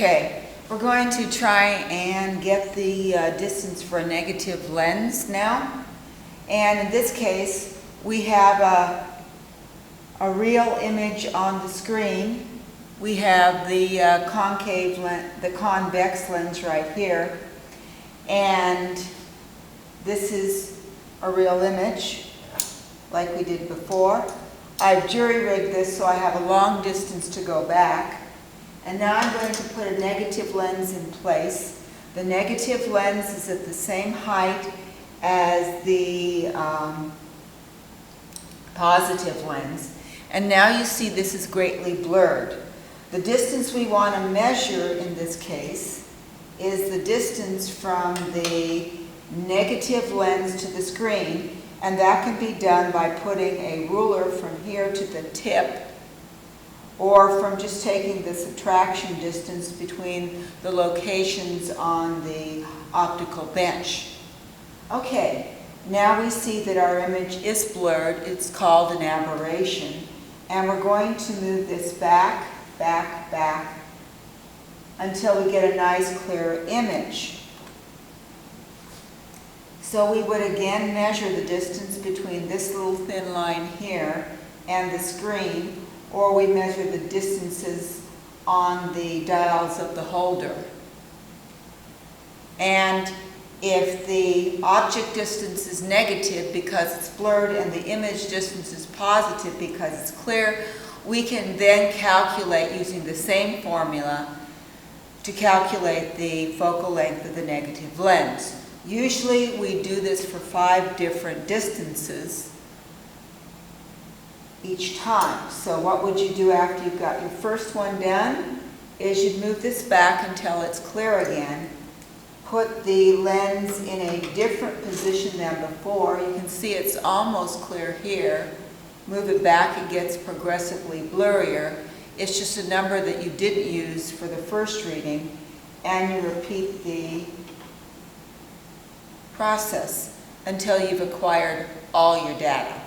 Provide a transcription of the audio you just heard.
Okay, we're going to try and get the distance for a negative lens now. And in this case, we have a real image on the screen. We have the convex lens right here. And this is a real image, like we did before. I've jury-rigged this so I have a long distance to go back. And now I'm going to put a negative lens in place. The negative lens is at the same height as the positive lens. And now you see this is greatly blurred. The distance we want to measure in this case is the distance from the negative lens to the screen, and that can be done by putting a ruler from here to the tip, or from just taking the subtraction distance between the locations on the optical bench. Okay, now we see that our image is blurred. It's called an aberration. And we're going to move this back, back, back until we get a nice clear image. So we would again measure the distance between this little thin line here and the screen, or we measure the distances on the dials of the holder. And if the object distance is negative because it's blurred and the image distance is positive because it's clear, we can then calculate using the same formula to calculate the focal length of the negative lens. Usually we do this for 5 different distances each time. So what would you do after you've got your first one done is you'd move this back until it's clear again. Put the lens in a different position than before. You can see it's almost clear here. Move it back, it gets progressively blurrier. It's just a number that you didn't use for the first reading, and you repeat the process until you've acquired all your data.